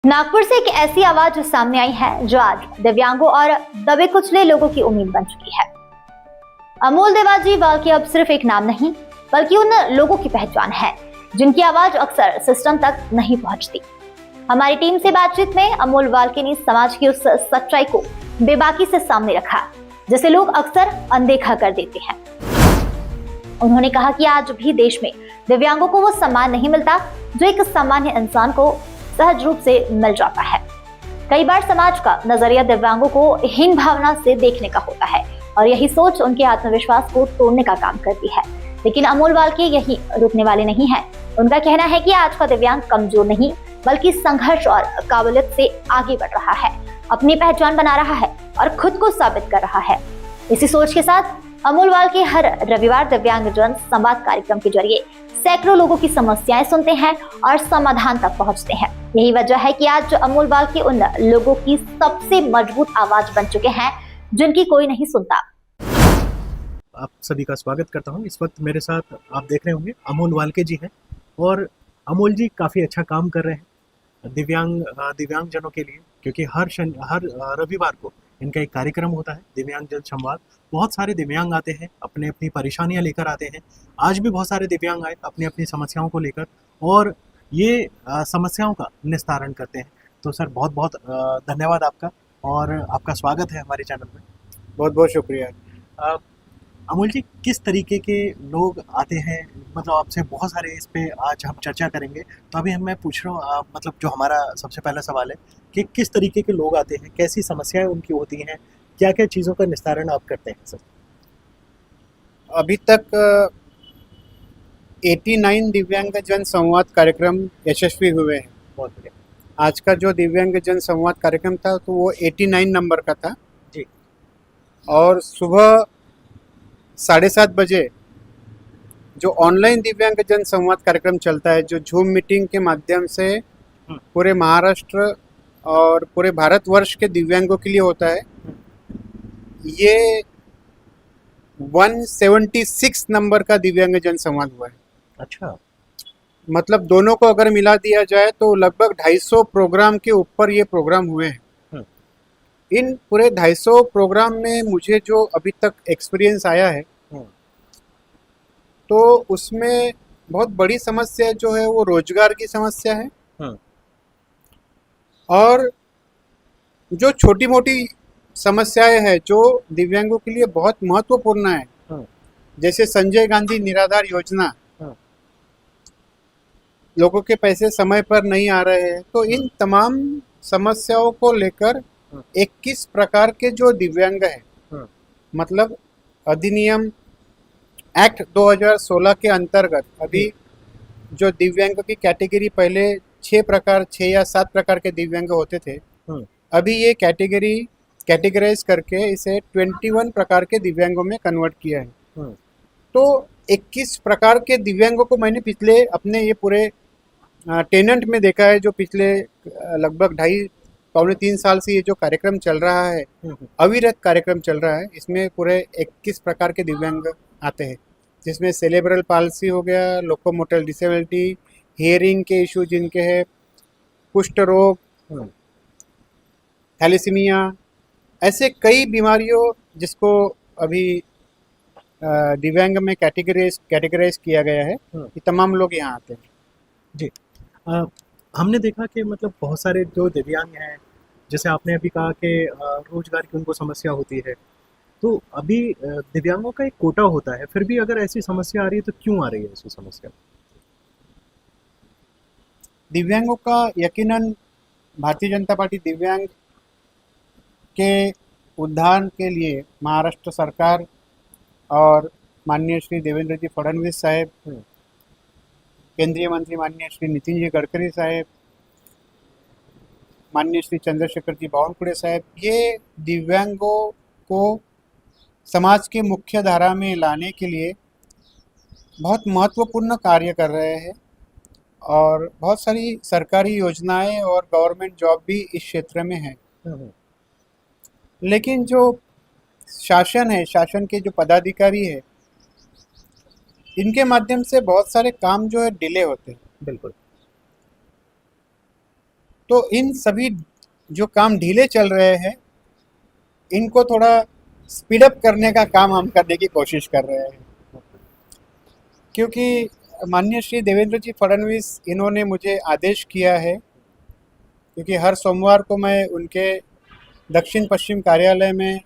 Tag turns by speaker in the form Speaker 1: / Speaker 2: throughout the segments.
Speaker 1: नागपुर से एक ऐसी आवाज सामने आई है जो आज दिव्यांगों और दबे कुचले लोगों की उम्मीद बन चुकी है। अमोल देवाजी वाल्के अब सिर्फ एक नाम नहीं बल्कि उन लोगों की पहचान है जिनकी आवाज अक्सर सिस्टम तक नहीं पहुंचती। हमारी टीम से बातचीत में अमोल वाल्के ने समाज की उस सच्चाई को बेबाकी से सामने रखा जिसे लोग अक्सर अनदेखा कर देते हैं। उन्होंने कहा कि आज भी देश में दिव्यांगों को वो सम्मान नहीं मिलता जो एक सामान्य इंसान को सहज रूप से मिल जाता है। कई बार समाज का नजरिया दिव्यांगों को हीन भावना से देखने का होता है और यही सोच उनके आत्मविश्वास को तोड़ने का काम करती है। लेकिन अमोल वाल्के यही रुकने वाले नहीं हैं। उनका कहना है कि आज का दिव्यांग कमजोर नहीं बल्कि संघर्ष और काबिलियत से आगे बढ़ रहा है, अपनी पहचान बना रहा है और खुद को साबित कर रहा है। इसी सोच के साथ अमोल वाल्के हर रविवार दिव्यांग जन संवाद कार्यक्रम के जरिए सैकड़ों लोगों की समस्याएं सुनते हैं और समाधान तक पहुंचते हैं। यही वजह है कि आज अमोल वाल्के उन लोगों की सबसे मजबूत आवाज बन चुके हैं जिनकी कोई नहीं सुनता।
Speaker 2: आप सभी का स्वागत करता हूं। इस वक्त मेरे साथ आप देख रहे होंगे अमोल वाल्के जी हैं और अमोल जी काफ़ी अच्छा काम कर रहे हैं दिव्यांग जनों के लिए, क्योंकि हर रविवार को इनका एक कार्यक्रम होता है दिव्यांग जन संवाद। बहुत सारे दिव्यांग आते हैं, अपने अपनी परेशानियां लेकर आते हैं। आज भी बहुत सारे दिव्यांग आए अपनी अपनी समस्याओं को लेकर और ये समस्याओं का निस्तारण करते हैं। तो सर बहुत बहुत धन्यवाद आपका और आपका स्वागत है हमारे चैनल में।
Speaker 3: बहुत बहुत शुक्रिया।
Speaker 2: अमोल जी, किस तरीके के लोग आते हैं? मतलब आपसे बहुत सारे इस पे आज हम चर्चा करेंगे। तो अभी मैं पूछ रहा हूँ, मतलब जो हमारा सबसे पहला सवाल है कि किस तरीके के लोग आते हैं, कैसी समस्याएं उनकी होती हैं, क्या क्या चीज़ों का निस्तारण आप करते हैं सर?
Speaker 3: अभी तक 89 दिव्यांग जन संवाद कार्यक्रम यशस्वी हुए हैं।
Speaker 2: बहुत बढ़िया।
Speaker 3: आज का जो दिव्यांग जन संवाद कार्यक्रम था तो वो 89 नंबर का था
Speaker 2: जी।
Speaker 3: और सुबह 7:30 बजे जो ऑनलाइन दिव्यांग जन संवाद कार्यक्रम चलता है, जो झूम मीटिंग के माध्यम से पूरे महाराष्ट्र और पूरे भारतवर्ष के दिव्यांगों के लिए होता है, ये 176 नंबर का दिव्यांग जन संवाद हुआ है।
Speaker 2: अच्छा।
Speaker 3: मतलब दोनों को अगर मिला दिया जाए तो लगभग 250 प्रोग्राम के ऊपर ये प्रोग्राम हुए हैं। इन पूरे 250 प्रोग्राम में मुझे जो अभी तक एक्सपीरियंस आया है तो उसमें बहुत बड़ी समस्या जो है वो रोजगार की समस्या है और जो छोटी मोटी समस्याएं हैं जो दिव्यांगों के लिए बहुत महत्वपूर्ण है, जैसे संजय गांधी निराधार योजना, लोगों के पैसे समय पर नहीं आ रहे हैं। तो इन तमाम समस्याओं को लेकर 21 प्रकार के जो दिव्यांग हैं, मतलब अधिनियम एक्ट 2016 के अंतर्गत अभी जो दिव्यांग की कैटेगरी पहले 6 या 7 प्रकार के दिव्यांग होते थे, अभी ये कैटेगराइज करके इसे 21 प्रकार के दिव्यांगों में कन्वर्ट किया है। तो 21 प्रकार के दिव्यांगों को मैंने पिछले अपने ये पूरे टेनेंट में देखा है, जो पिछले लगभग 2.5-3 साल से ये जो कार्यक्रम चल रहा है, अविरत कार्यक्रम चल रहा है, इसमें पूरे 21 प्रकार के दिव्यांग आते हैं, जिसमें सेरेब्रल पाल्सी हो गया, लोकोमोटर डिसेबिलिटी, हियरिंग के इशू जिनके हैं, कुष्ठ रोग, थैलेसीमिया, ऐसे कई बीमारियों जिसको अभी दिव्यांग में कैटेगराइज किया गया है, ये तमाम लोग यहाँ आते हैं।
Speaker 2: जी। हमने देखा कि मतलब बहुत सारे जो दिव्यांग हैं, जैसे आपने अभी कहा कि रोजगार की उनको समस्या होती है, तो अभी दिव्यांगों का एक कोटा होता है, फिर भी अगर ऐसी समस्या आ रही है तो क्यों आ रही है ऐसी समस्या?
Speaker 3: दिव्यांगों का यकीनन भारतीय जनता पार्टी दिव्यांग के उद्धार के लिए महाराष्ट्र सरकार और माननीय श्री देवेंद्र जी फडणवीस साहेब, केंद्रीय मंत्री माननीय श्री नितिन जी गडकरी साहेब, माननीय श्री चंद्रशेखर जी बावनकुळे साहेब, ये दिव्यांगों को समाज के मुख्य धारा में लाने के लिए बहुत महत्वपूर्ण कार्य कर रहे हैं और बहुत सारी सरकारी योजनाएं और गवर्नमेंट जॉब भी इस क्षेत्र में है। लेकिन जो शासन है, शासन के जो पदाधिकारी है, इनके माध्यम से बहुत सारे काम जो है डिले होते हैं।
Speaker 2: बिल्कुल।
Speaker 3: तो इन सभी जो काम ढीले चल रहे हैं इनको थोड़ा स्पीडअप करने का काम हम करने की कोशिश कर रहे हैं, क्योंकि माननीय श्री देवेंद्र जी फडणवीस इन्होंने मुझे आदेश किया है, क्योंकि हर सोमवार को मैं उनके दक्षिण पश्चिम कार्यालय में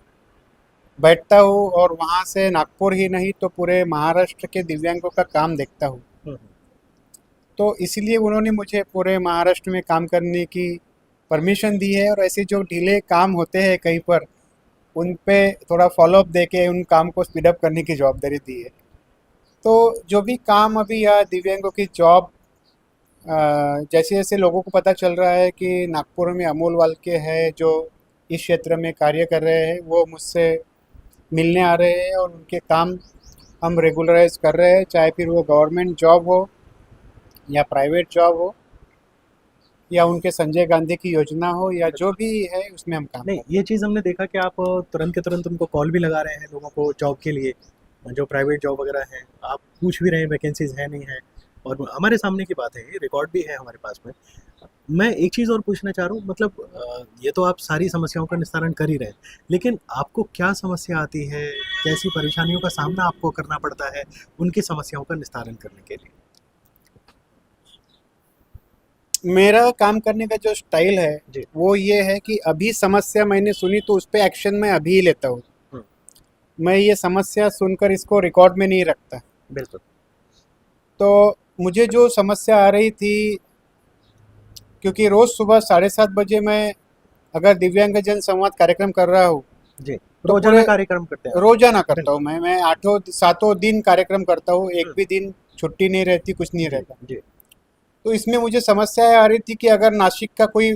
Speaker 3: बैठता हूँ और वहाँ से नागपुर ही नहीं तो पूरे महाराष्ट्र के दिव्यांगों का काम देखता हूँ। तो इसलिए उन्होंने मुझे पूरे महाराष्ट्र में काम करने की परमिशन दी है, और ऐसे जो ढीले काम होते हैं कहीं पर उन पे थोड़ा फॉलोअप दे के उन काम को स्पीडअप करने की जवाबदारी दी है। तो जो भी काम अभी या दिव्यांगों की जॉब जैसे जैसे लोगों को पता चल रहा है कि नागपुर में अमोल वाल्के है जो इस क्षेत्र में कार्य कर रहे हैं, वो मुझसे मिलने आ रहे हैं और उनके काम हम रेगुलराइज कर रहे हैं, चाहे फिर वो गवर्नमेंट जॉब हो या प्राइवेट जॉब हो या उनके संजय गांधी की योजना हो या जो भी है उसमें हम काम
Speaker 2: नहीं, ये चीज़ हमने देखा कि आप तुरंत के तुरंत उनको कॉल भी लगा रहे हैं लोगों को जॉब के लिए, जो प्राइवेट जॉब वगैरह है आप पूछ भी रहे हैं वैकेंसीज है नहीं है, और हमारे सामने की बात है, ये रिकॉर्ड भी है हमारे पास में। मैं एक चीज़ और पूछना चाह रहा हूँ, मतलब ये तो आप सारी समस्याओं का निस्तारण कर ही रहे हैं, लेकिन आपको क्या समस्या आती है, कैसी परेशानियों का सामना आपको करना पड़ता है उनकी समस्याओं का निस्तारण करने के लिए?
Speaker 3: मेरा काम करने का जो स्टाइल है
Speaker 2: जी।
Speaker 3: वो ये है कि अभी समस्या मैंने सुनी तो उस पर एक्शन मैं अभी ही लेता हूँ। मैं ये समस्या सुनकर इसको रिकॉर्ड में नहीं रखता।
Speaker 2: बिल्कुल।
Speaker 3: तो मुझे जो समस्या आ रही थी, क्योंकि रोज़ सुबह 7:30 बजे मैं अगर दिव्यांगजन संवाद कार्यक्रम कर रहा हूँ,
Speaker 2: जी,
Speaker 3: तो
Speaker 2: रोजाना
Speaker 3: पूरे
Speaker 2: कार्यक्रम करते हैं?
Speaker 3: रोजाना करता हूँ मैं 8-7 दिन कार्यक्रम करता हूँ, एक भी दिन छुट्टी नहीं रहती, कुछ नहीं रहता।
Speaker 2: जी।
Speaker 3: तो इसमें मुझे समस्या आ रही थी कि अगर नासिक का कोई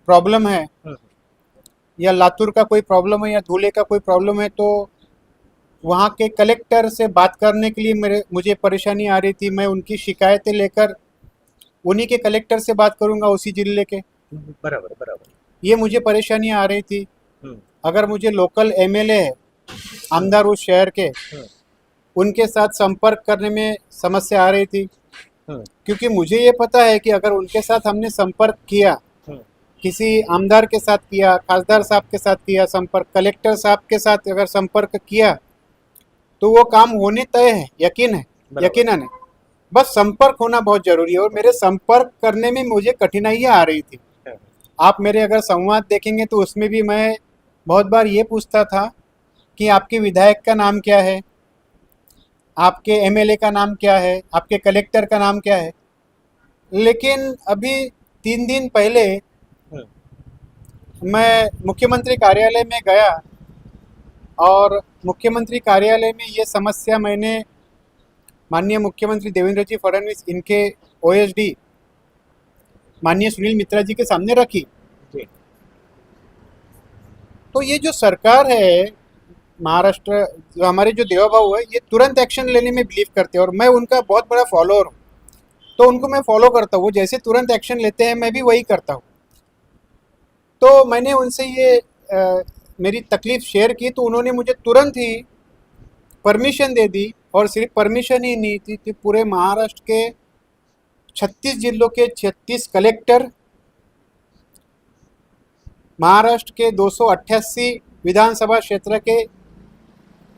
Speaker 3: प्रॉब्लम है या लातूर का कोई प्रॉब्लम है या धुले का कोई प्रॉब्लम है तो वहाँ के कलेक्टर से बात करने के लिए मुझे परेशानी आ रही थी। मैं उनकी शिकायतें लेकर उन्हीं के कलेक्टर से बात करूँगा, उसी जिले के।
Speaker 2: बराबर बराबर।
Speaker 3: ये मुझे परेशानी आ रही थी।
Speaker 2: हम्म,
Speaker 3: अगर मुझे लोकल एमएलए है, आमदार उस शहर के, उनके साथ संपर्क करने में समस्या आ रही थी, क्योंकि मुझे ये पता है कि अगर उनके साथ हमने संपर्क किया, किसी आमदार के साथ किया, खासदार साहब के साथ किया संपर्क, कलेक्टर साहब के साथ अगर संपर्क किया तो वो काम होने तय है, यकीन है, यकीनन है। बस संपर्क होना बहुत जरूरी है, और मेरे संपर्क करने में मुझे कठिनाइयाँ आ रही थी। आप मेरे अगर संवाद देखेंगे तो उसमें भी मैं बहुत बार ये पूछता था कि आपके विधायक का नाम क्या है, आपके एमएलए का नाम क्या है, आपके कलेक्टर का नाम क्या है। लेकिन अभी 3 दिन पहले मैं मुख्यमंत्री कार्यालय में गया और मुख्यमंत्री कार्यालय में ये समस्या मैंने माननीय मुख्यमंत्री देवेंद्र जी फडणवीस, इनके ओएसडी माननीय सुनील मित्रा जी के सामने रखी। तो ये जो सरकार है महाराष्ट्र, जो हमारे जो देवाबाबू है, ये तुरंत एक्शन लेने में बिलीव करते हैं और मैं उनका बहुत बड़ा फॉलोअर हूँ, तो उनको मैं फॉलो करता हूँ। वो जैसे तुरंत एक्शन लेते हैं मैं भी वही करता हूँ। तो मैंने उनसे ये मेरी तकलीफ़ शेयर की तो उन्होंने मुझे तुरंत ही परमिशन दे दी, और सिर्फ परमिशन ही नहीं थी पूरे महाराष्ट्र के 36 जिलों के 36 कलेक्टर, महाराष्ट्र के 288 विधानसभा क्षेत्र के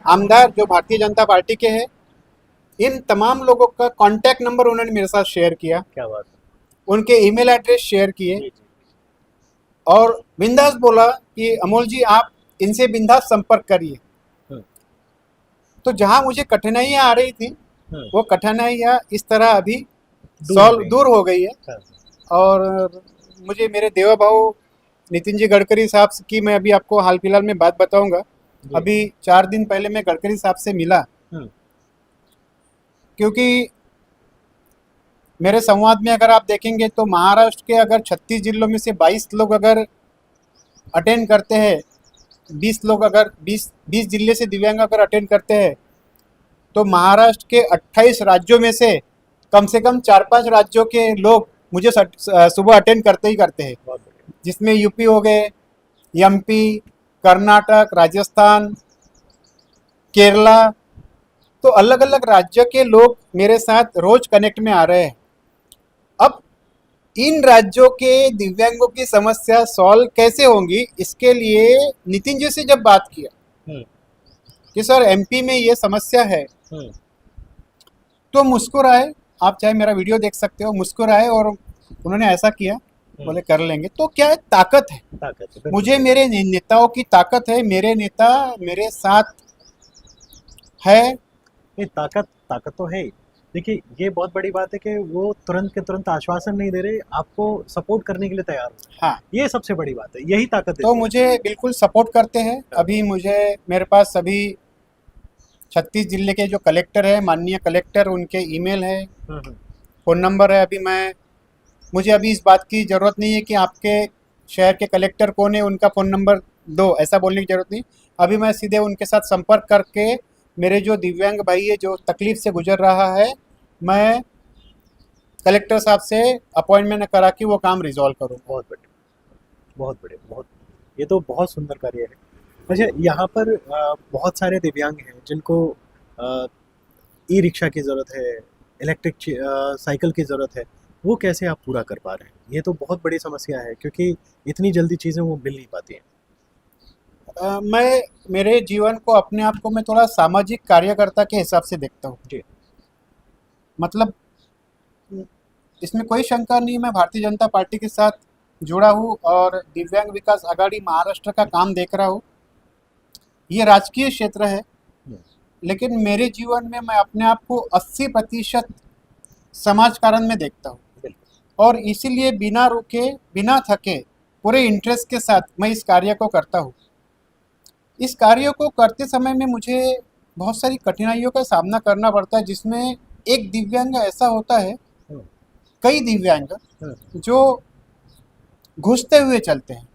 Speaker 3: आमदार जो भारतीय जनता पार्टी के हैं, इन तमाम लोगों का कांटेक्ट नंबर उन्होंने मेरे साथ शेयर किया।
Speaker 2: क्या बात है।
Speaker 3: उनके ईमेल एड्रेस शेयर किए और बिंदास बोला कि अमोल जी आप इनसे बिंदास संपर्क करिए। तो जहां मुझे कठिनाइयां आ रही थी वो कठिनाइयां इस तरह अभी दूर हो गई है। और मुझे मेरे देवा भाऊ नितिन जी गडकरी साहब की मैं अभी आपको हाल फिलहाल में बात बताऊंगा। अभी 4 दिन पहले मैं गडकरी साहब से मिला, क्योंकि मेरे संवाद में अगर आप देखेंगे तो महाराष्ट्र के अगर 36 जिलों में से 22 लोग अगर अटेंड करते हैं, 20 लोग अगर 20 जिले से दिव्यांग अगर अटेंड करते हैं, तो महाराष्ट्र के 28 राज्यों में से कम 4-5 राज्यों के लोग मुझे सुबह अटेंड करते ही करते हैं, जिसमें यूपी हो गए, एमपी, कर्नाटक, राजस्थान, केरला। तो अलग अलग राज्य के लोग मेरे साथ रोज कनेक्ट में आ रहे हैं। अब इन राज्यों के दिव्यांगों की समस्या सॉल्व कैसे होंगी, इसके लिए नितिन जी से जब बात किया
Speaker 2: हम्म,
Speaker 3: कि सर एमपी में ये समस्या है,
Speaker 2: हम्म,
Speaker 3: तो मुस्कुराए। आप चाहे मेरा वीडियो देख सकते हो, मुस्कुराए और उन्होंने ऐसा किया, बोले कर लेंगे। तो क्या है, ताकत है।
Speaker 2: ताकत है, बिल्कुल।
Speaker 3: मुझे मेरे नेताओं की ताकत है, मेरे नेता मेरे साथ है।
Speaker 2: ये ताकत ताकत तो है ही। देखिए, ये बहुत बड़ी बात है कि वो तुरंत के तुरंत आश्वासन नहीं दे रहे, आपको सपोर्ट करने के लिए तैयार हो।
Speaker 3: हाँ,
Speaker 2: ये सबसे बड़ी बात है, यही ताकत
Speaker 3: तो
Speaker 2: देती है।
Speaker 3: मुझे बिल्कुल सपोर्ट करते हैं। अभी मुझे मेरे पास अभी 36 जिले के जो कलेक्टर है, माननीय कलेक्टर, उनके ईमेल है,
Speaker 2: हम्म,
Speaker 3: फ़ोन नंबर है। अभी मुझे अभी इस बात की ज़रूरत नहीं है कि आपके शहर के कलेक्टर कौन है, उनका फ़ोन नंबर दो, ऐसा बोलने की ज़रूरत नहीं। अभी मैं सीधे उनके साथ संपर्क करके मेरे जो दिव्यांग भाई है जो तकलीफ़ से गुजर रहा है, मैं कलेक्टर साहब से अपॉइंटमेंट करा के वो काम रिजॉल्व करूँ।
Speaker 2: बहुत बढ़िया, बहुत बढ़िया, बहुत। ये तो बहुत सुंदर कार्य है। अच्छा, यहाँ पर बहुत सारे दिव्यांग हैं जिनको ई रिक्शा की ज़रूरत है, इलेक्ट्रिक साइकिल की ज़रूरत है। वो कैसे आप पूरा कर पा रहे हैं? ये तो बहुत बड़ी समस्या है, क्योंकि इतनी जल्दी चीज़ें वो मिल नहीं पाती हैं।
Speaker 3: मैं मेरे जीवन को, अपने आप को मैं थोड़ा सामाजिक कार्यकर्ता के हिसाब से देखता हूँ।
Speaker 2: जी।
Speaker 3: मतलब इसमें कोई शंका नहीं, मैं भारतीय जनता पार्टी के साथ जुड़ा हूँ और दिव्यांग विकास आघाड़ी महाराष्ट्र का काम देख रहा हूँ। ये राजकीय क्षेत्र है, लेकिन मेरे जीवन में मैं अपने आप को 80% समाज कारण में देखता हूँ,
Speaker 2: बिल्कुल।
Speaker 3: और इसीलिए बिना रुके, बिना थके, पूरे इंटरेस्ट के साथ मैं इस कार्य को करता हूँ। इस कार्य को करते समय में मुझे बहुत सारी कठिनाइयों का सामना करना पड़ता है, जिसमें एक दिव्यांग ऐसा होता है,
Speaker 2: हम्म,
Speaker 3: कई दिव्यांग
Speaker 2: हम्म,
Speaker 3: जो घुसते हुए चलते हैं,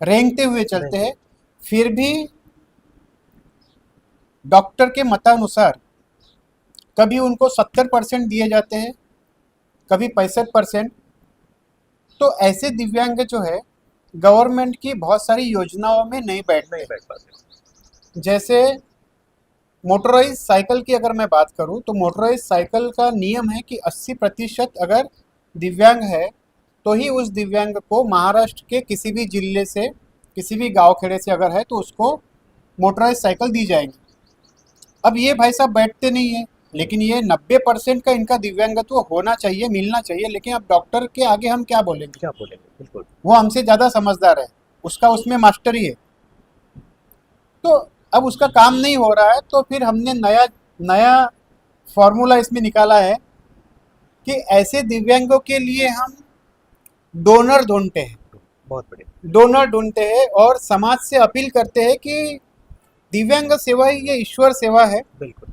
Speaker 3: रेंगते हुए चलते हैं, फिर भी डॉक्टर के मतानुसार कभी उनको 70% दिए जाते हैं, कभी 65%। तो ऐसे दिव्यांग जो है गवर्नमेंट की बहुत सारी योजनाओं में नहीं बैठते।
Speaker 2: नहीं बैठ पाते।
Speaker 3: जैसे मोटराइज साइकिल की अगर मैं बात करूं, तो मोटराइज साइकिल का नियम है कि 80% अगर दिव्यांग है तो ही उस दिव्यांग को महाराष्ट्र के किसी भी जिले से, किसी भी गांव खेड़े से अगर है तो उसको मोटराइज साइकिल दी जाएगी। अब ये भाई साहब बैठते नहीं है, लेकिन ये 90% का इनका दिव्यांगत्व होना चाहिए, मिलना चाहिए। लेकिन अब डॉक्टर के आगे हम क्या बोलेंगे?
Speaker 2: क्या बोलेंगे? बिल्कुल।
Speaker 3: वो हमसे ज़्यादा समझदार है, उसका उसमें मास्टरी है। तो अब उसका काम नहीं हो रहा है, तो फिर हमने नया नया फॉर्मूला इसमें निकाला है कि ऐसे दिव्यांगों के लिए हम डोनर ढूंढते हैं,
Speaker 2: बहुत बढ़िया।
Speaker 3: डोनर ढूंढते हैं और समाज से अपील करते हैं कि दिव्यांग सेवा ही ये ईश्वर सेवा है।
Speaker 2: बिल्कुल।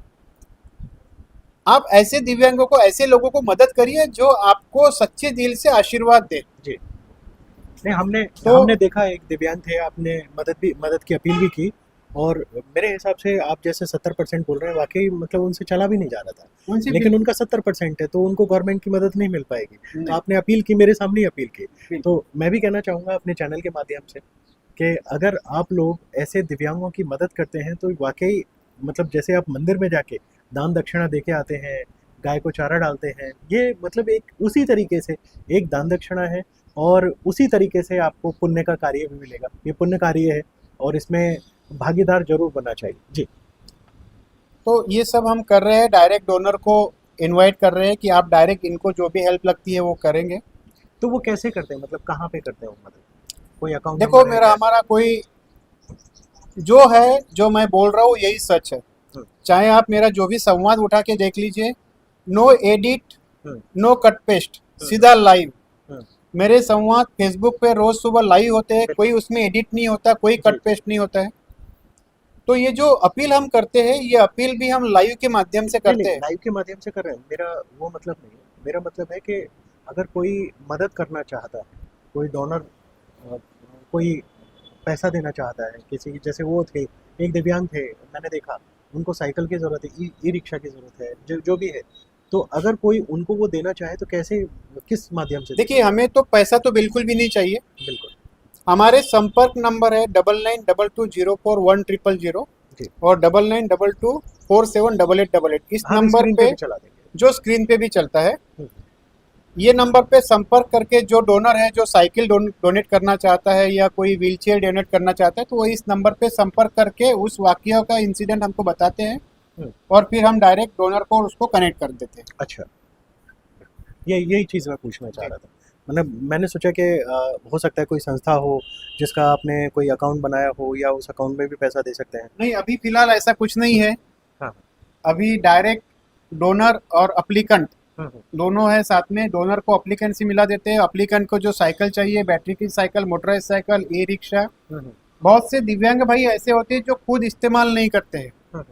Speaker 3: आप ऐसे दिव्यांगों को, ऐसे लोगों को मदद करिए जो आपको सच्चे दिल से आशीर्वाद दे।
Speaker 2: जी। नहीं, हमने
Speaker 3: तो
Speaker 2: हमने देखा एक दिव्यांग थे, आपने मदद की अपील भी की, और मेरे हिसाब से आप जैसे 70% बोल रहे हैं, वाकई मतलब उनसे चला भी नहीं जा रहा था,
Speaker 3: उनसे
Speaker 2: लेकिन उनका 70% है, तो उनको गवर्नमेंट की मदद नहीं मिल पाएगी। तो
Speaker 3: नहीं।
Speaker 2: आपने अपील की, मेरे सामने ही अपील की।
Speaker 3: बिल्कुल।
Speaker 2: तो मैं भी कहना चाहूँगा अपने चैनल के माध्यम से कि अगर आप लोग ऐसे दिव्यांगों की मदद करते हैं तो वाकई, मतलब जैसे आप मंदिर में जाके दान दक्षिणा दे के आते हैं, गाय को चारा डालते हैं, ये मतलब एक उसी तरीके से एक दान दक्षिणा है, और उसी तरीके से आपको पुण्य का कार्य भी मिलेगा। ये पुण्य कार्य है और इसमें भागीदार जरूर बनना चाहिए। जी।
Speaker 3: तो ये सब हम कर रहे हैं, डायरेक्ट डोनर को इनवाइट कर रहे हैं कि आप डायरेक्ट इनको जो भी हेल्प लगती है वो करेंगे।
Speaker 2: तो वो कैसे करते हैं, मतलब कहाँ पे करते हैं वो मदद? कोई अकाउंट
Speaker 3: देखो,
Speaker 2: नंबर है
Speaker 3: मेरा
Speaker 2: क्या?
Speaker 3: हमारा कोई जो है, जो मैं बोल रहा हूँ यही सच है। चाहे आप मेरा जो भी संवाद उठा के देख लीजिए, no edit, no cut paste, सीधा लाइव। मेरे संवाद फेसबुक पे रोज सुबह लाइव होते हैं, कोई उसमें एडिट नहीं होता, कोई कट पेस्ट नहीं होता है। तो ये जो अपील हम करते हैं, ये अपील भी हम लाइव के माध्यम से करते हैं।
Speaker 2: लाइव के माध्यम से कर रहे हैं, मेरा वो मतलब नहीं है। मेरा मतलब है कि अगर कोई मदद करना चाहता है, कोई डोनर, कोई पैसा देना चाहता है किसी, जैसे वो थे, एक दिव्यांग थे, मैंने देखा उनको साइकिल की ज़रूरत है, ई रिक्शा की ज़रूरत है, जो भी है, तो अगर कोई उनको वो देना चाहे तो कैसे, किस माध्यम से?
Speaker 3: देखिए, हमें तो पैसा तो बिल्कुल भी नहीं चाहिए।
Speaker 2: बिल्कुल।
Speaker 3: हमारे संपर्क नंबर है 9922041000
Speaker 2: जी।
Speaker 3: और 9922478888। इस
Speaker 2: हम
Speaker 3: नंबर
Speaker 2: स्क्रीन
Speaker 3: पे,
Speaker 2: भी चला देंगे।
Speaker 3: जो स्क्रीन पे भी चलता है, ये नंबर पे संपर्क करके जो डोनर है, जो साइकिल डोनेट करना चाहता है या कोई व्हीलचेयर डोनेट करना चाहता है, तो वो इस नंबर पे संपर्क करके उस वाकया का इंसिडेंट हमको बताते हैं और फिर हम डायरेक्ट डोनर को उसको कनेक्ट कर देते हैं।
Speaker 2: अच्छा, यही चीज़ मैं पूछना चाह रहा था। मतलब मैंने सोचा कि हो सकता है कोई संस्था हो जिसका आपने कोई अकाउंट बनाया हो या उस अकाउंट में भी पैसा दे सकते हैं।
Speaker 3: नहीं, अभी फिलहाल ऐसा कुछ नहीं है।
Speaker 2: हाँ।
Speaker 3: अभी डायरेक्ट डोनर और अप्लीकेंट
Speaker 2: हाँ।
Speaker 3: दोनों है साथ में। डोनर को अप्लीकेंट से मिला देते हैं, अप्लीकेंट को जो साइकिल चाहिए, बैटरी की cycle, motorise cycle, e rickshaw. बहुत से दिव्यांग भाई ऐसे होते हैं जो खुद इस्तेमाल नहीं करते हैं,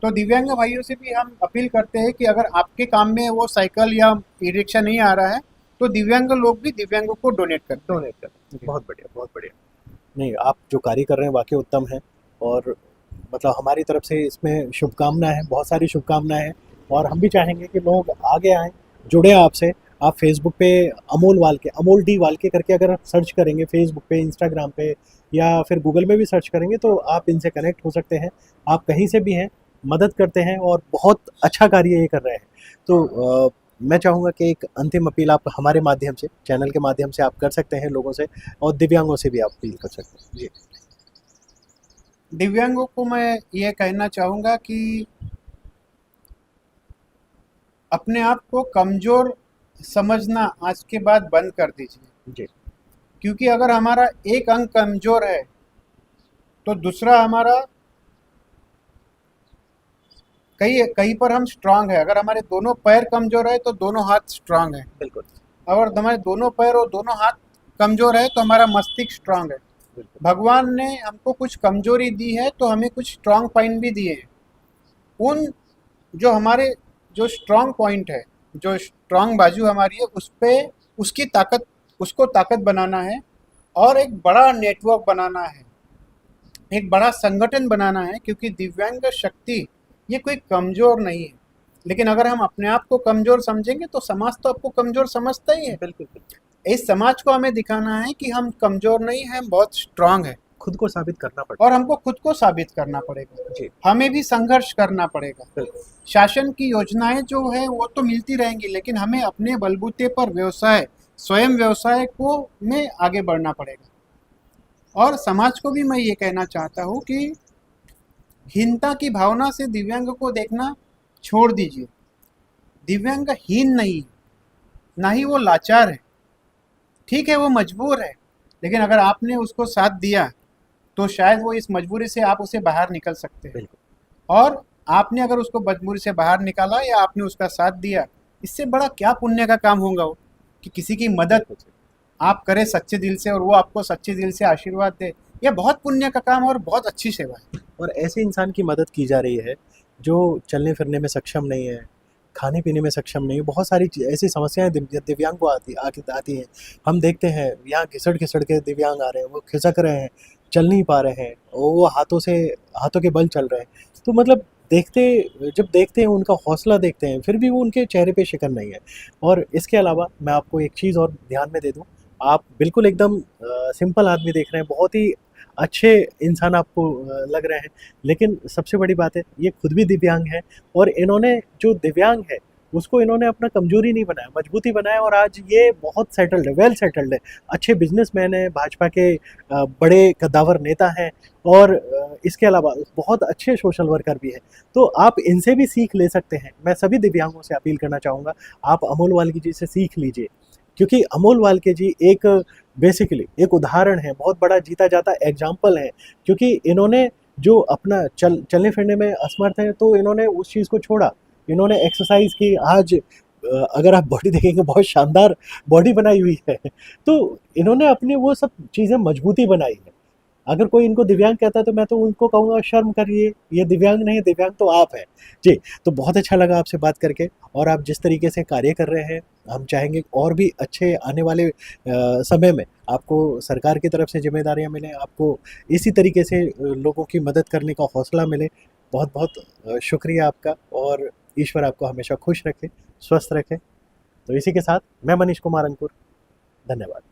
Speaker 3: तो दिव्यांग भाइयों से भी हम अपील करते हैं कि अगर आपके काम में वो साइकिल या ई रिक्शा नहीं आ रहा है तो दिव्यांग लोग भी दिव्यांगों को डोनेट करते हैं।
Speaker 2: बहुत बढ़िया, बहुत बढ़िया। नहीं, आप जो कार्य कर रहे हैं वाकई उत्तम है और मतलब हमारी तरफ से इसमें शुभकामनाएं हैं, बहुत सारी शुभकामनाएं हैं और हम भी चाहेंगे कि लोग आगे आएँ, जुड़े आपसे। आप फेसबुक पे अमोल डी वाल्के करके अगर आप सर्च करेंगे फेसबुक पे, इंस्टाग्राम पे या फिर गूगल में भी सर्च करेंगे तो आप इनसे कनेक्ट हो सकते हैं। आप कहीं से भी हैं, मदद करते हैं और बहुत अच्छा कार्य ये कर रहे हैं। तो मैं चाहूँगा कि एक अंतिम अपील आप हमारे माध्यम से, चैनल के माध्यम से आप कर सकते हैं लोगों से और दिव्यांगों से भी आप अपील कर सकते हैं। जी।
Speaker 3: दिव्यांगों को मैं ये कहना चाहूँगा कि अपने आप को कमज़ोर समझना आज के बाद बंद कर दीजिए।
Speaker 2: जी।
Speaker 3: क्योंकि अगर हमारा एक अंग कमज़ोर है तो दूसरा हमारा कहीं पर हम स्ट्रांग है। अगर हमारे दोनों पैर कमज़ोर है तो दोनों हाथ स्ट्रांग है।
Speaker 2: बिल्कुल।
Speaker 3: और हमारे दोनों पैर और दोनों हाथ कमज़ोर है तो हमारा मस्तिष्क स्ट्रांग है। भगवान ने हमको कुछ कमजोरी दी है तो हमें कुछ स्ट्रांग पॉइंट भी दिए हैं। उन जो हमारे जो स्ट्रांग पॉइंट है, जो स्ट्रांग बाजू हमारी है, उस पे उसको ताकत बनाना है और एक बड़ा नेटवर्क बनाना है, एक बड़ा संगठन बनाना है। क्योंकि दिव्यांग शक्ति ये कोई कमज़ोर नहीं है, लेकिन अगर हम अपने आप को कमज़ोर समझेंगे तो समाज तो आपको कमज़ोर समझता ही है।
Speaker 2: बिल्कुल।
Speaker 3: इस समाज को हमें दिखाना है कि हम कमज़ोर नहीं हैं, हम बहुत स्ट्रांग हैं।
Speaker 2: खुद को साबित करना पड़ता
Speaker 3: और हमको खुद को साबित करना पड़ेगा।
Speaker 2: जी।
Speaker 3: हमें भी संघर्ष करना पड़ेगा।
Speaker 2: बिल्कुल।
Speaker 3: शासन की योजनाएं जो है वो तो मिलती रहेंगी, लेकिन हमें अपने बलबूते पर स्वयं व्यवसाय को में आगे बढ़ना पड़ेगा। और समाज को भी मैं ये कहना चाहता हूँ कि हीनता की भावना से दिव्यांग को देखना छोड़ दीजिए। दिव्यांग हीन नहीं, ना ही वो लाचार है। ठीक है, वो मजबूर है, लेकिन अगर आपने उसको साथ दिया तो शायद वो इस मजबूरी से आप उसे बाहर निकल सकते हैं। और आपने अगर उसको मजबूरी से बाहर निकाला या आपने उसका साथ दिया, इससे बड़ा क्या पुण्य का काम होगा वो कि किसी की मदद आप करें सच्चे दिल से और वो आपको सच्चे दिल से आशीर्वाद दे। यह बहुत पुण्य का काम और बहुत अच्छी सेवा है।
Speaker 2: और ऐसे इंसान की मदद की जा रही है जो चलने फिरने में सक्षम नहीं है, खाने पीने में सक्षम नहीं है। बहुत सारी ऐसी समस्याएं दिव्यांग को आती हैं। हम देखते हैं यहाँ घिसड़ के दिव्यांग आ रहे हैं, वो खिसक रहे हैं, चल नहीं पा रहे हैं, वो हाथों के बल चल रहे हैं। तो मतलब जब देखते हैं उनका हौसला देखते हैं, फिर भी वो उनके चेहरे पे शिकन नहीं है। और इसके अलावा मैं आपको एक चीज़ और ध्यान में दे दूँ, आप बिल्कुल एकदम सिंपल आदमी देख रहे हैं, बहुत ही अच्छे इंसान आपको लग रहे हैं, लेकिन सबसे बड़ी बात है ये खुद भी दिव्यांग हैं और इन्होंने जो दिव्यांग है उसको इन्होंने अपना कमजोरी नहीं बनाया, मजबूती बनाया और आज ये बहुत सेटल्ड है, वेल सेटल्ड है, अच्छे बिजनेसमैन हैं, भाजपा के बड़े कद्दावर नेता हैं और इसके अलावा बहुत अच्छे सोशल वर्कर भी हैं। तो आप इनसे भी सीख ले सकते हैं। मैं सभी दिव्यांगों से अपील करना चाहूँगा, आप अमोल वाल्के जी से सीख लीजिए, क्योंकि अमोल वाल्के जी एक बेसिकली एक उदाहरण है, बहुत बड़ा जीता जाता एग्जाम्पल है। क्योंकि इन्होंने जो अपना चलने फिरने में असमर्थ हैं तो इन्होंने उस चीज़ को छोड़ा, इन्होंने एक्सरसाइज की। आज अगर आप बॉडी देखेंगे बहुत शानदार बॉडी बनाई हुई है। तो इन्होंने अपने वो सब चीज़ें मजबूती बनाई है। अगर कोई इनको दिव्यांग कहता है तो मैं तो उनको कहूँगा शर्म करिए, ये दिव्यांग नहीं, दिव्यांग तो आप हैं। जी, तो बहुत अच्छा लगा आपसे बात करके और आप जिस तरीके से कार्य कर रहे हैं, हम चाहेंगे और भी अच्छे आने वाले समय में आपको सरकार की तरफ से ज़िम्मेदारियाँ मिलें, आपको इसी तरीके से लोगों की मदद करने का हौसला मिले। बहुत-बहुत शुक्रिया आपका और ईश्वर आपको हमेशा खुश रखे, स्वस्थ रखे। तो इसी के साथ मैं मनीष कुमार अंकुर, धन्यवाद।